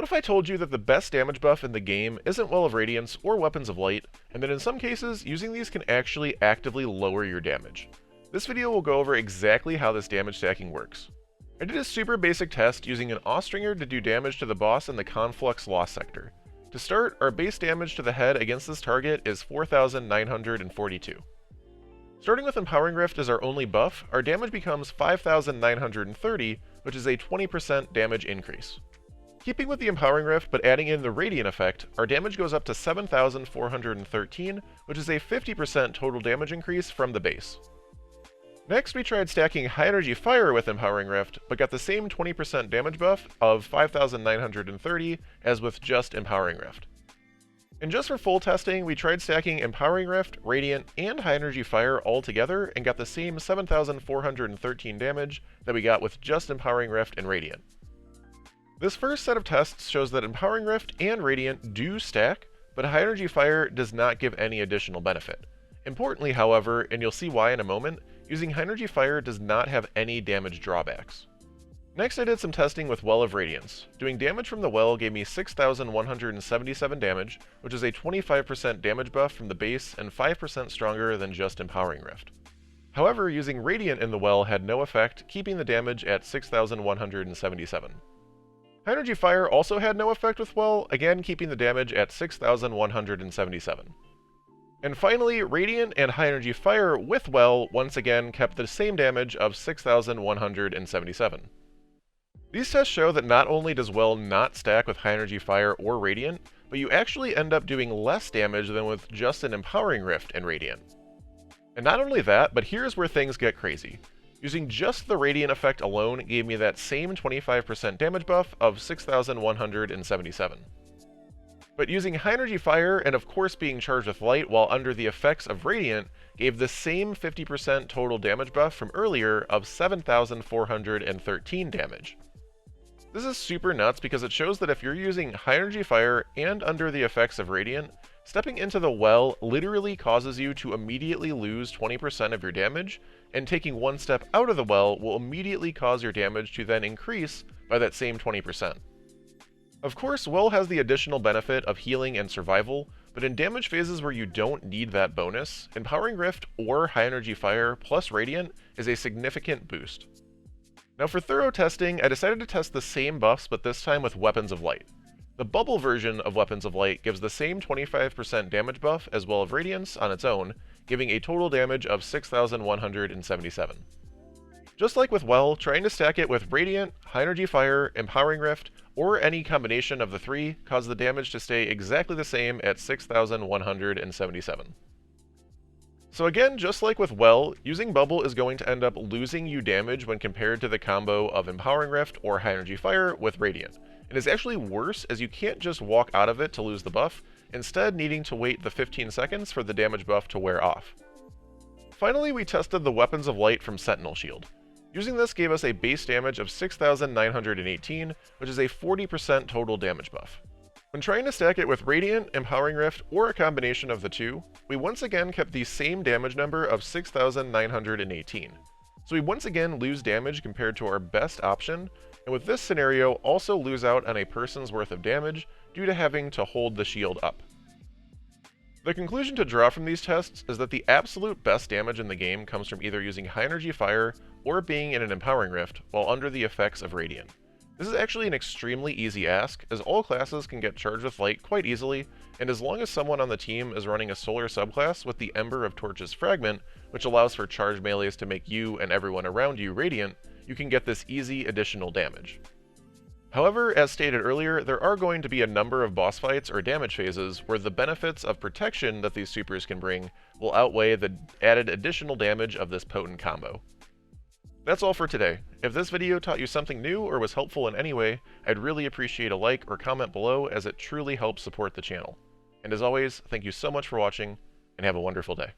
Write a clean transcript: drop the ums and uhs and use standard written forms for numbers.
What if I told you that the best damage buff in the game isn't Well of Radiance or Weapons of Light, and that in some cases, using these can actually actively lower your damage? This video will go over exactly how this damage stacking works. I did a super basic test using an Austringer to do damage to the boss in the Conflux Lost sector. To start, our base damage to the head against this target is 4,942. Starting with Empowering Rift as our only buff, our damage becomes 5,930, which is a 20% damage increase. Keeping with the Empowering Rift but adding in the Radiant effect, our damage goes up to 7,413, which is a 50% total damage increase from the base. Next, we tried stacking High Energy Fire with Empowering Rift, but got the same 20% damage buff of 5,930 as with just Empowering Rift. And just for full testing, we tried stacking Empowering Rift, Radiant, and High Energy Fire all together and got the same 7,413 damage that we got with just Empowering Rift and Radiant. This first set of tests shows that Empowering Rift and Radiant do stack, but High Energy Fire does not give any additional benefit. Importantly, however, and you'll see why in a moment, using High Energy Fire does not have any damage drawbacks. Next, I did some testing with Well of Radiance. Doing damage from the well gave me 6,177 damage, which is a 25% damage buff from the base and 5% stronger than just Empowering Rift. However, using Radiant in the well had no effect, keeping the damage at 6,177. High Energy Fire also had no effect with Well, again keeping the damage at 6,177. And finally, Radiant and High Energy Fire with Well once again kept the same damage of 6,177. These tests show that not only does Well not stack with High Energy Fire or Radiant, but you actually end up doing less damage than with just an Empowering Rift and Radiant. And not only that, but here's where things get crazy. Using just the Radiant effect alone gave me that same 25% damage buff of 6,177. But using High Energy Fire and of course being charged with Light while under the effects of Radiant gave the same 50% total damage buff from earlier of 7,413 damage. This is super nuts because it shows that if you're using High Energy Fire and under the effects of Radiant, stepping into the well literally causes you to immediately lose 20% of your damage, and taking one step out of the well will immediately cause your damage to then increase by that same 20%. Of course, Well has the additional benefit of healing and survival, but in damage phases where you don't need that bonus, Empowering Rift or High Energy Fire plus Radiant is a significant boost. Now for thorough testing, I decided to test the same buffs but this time with Weapons of Light. The bubble version of Weapons of Light gives the same 25% damage buff as Well of Radiance on its own, giving a total damage of 6,177. Just like with Well, trying to stack it with Radiant, High Energy Fire, Empowering Rift, or any combination of the three caused the damage to stay exactly the same at 6,177. So again, just like with Well, using Bubble is going to end up losing you damage when compared to the combo of Empowering Rift or High Energy Fire with Radiant. It is actually worse as you can't just walk out of it to lose the buff, instead needing to wait the 15 seconds for the damage buff to wear off. Finally, we tested the Weapons of Light from Sentinel Shield. Using this gave us a base damage of 6,918, which is a 40% total damage buff. When trying to stack it with Radiant, Empowering Rift, or a combination of the two, we once again kept the same damage number of 6,918. So we once again lose damage compared to our best option, and with this scenario also lose out on a person's worth of damage due to having to hold the shield up. The conclusion to draw from these tests is that the absolute best damage in the game comes from either using High Energy Fire or being in an Empowering Rift while under the effects of Radiant. This is actually an extremely easy ask, as all classes can get charged with Light quite easily, and as long as someone on the team is running a Solar subclass with the Ember of Torches Fragment, which allows for charged melees to make you and everyone around you Radiant, you can get this easy additional damage. However, as stated earlier, there are going to be a number of boss fights or damage phases where the benefits of protection that these supers can bring will outweigh the added additional damage of this potent combo. That's all for today. If this video taught you something new or was helpful in any way, I'd really appreciate a like or comment below as it truly helps support the channel. And as always, thank you so much for watching, and have a wonderful day.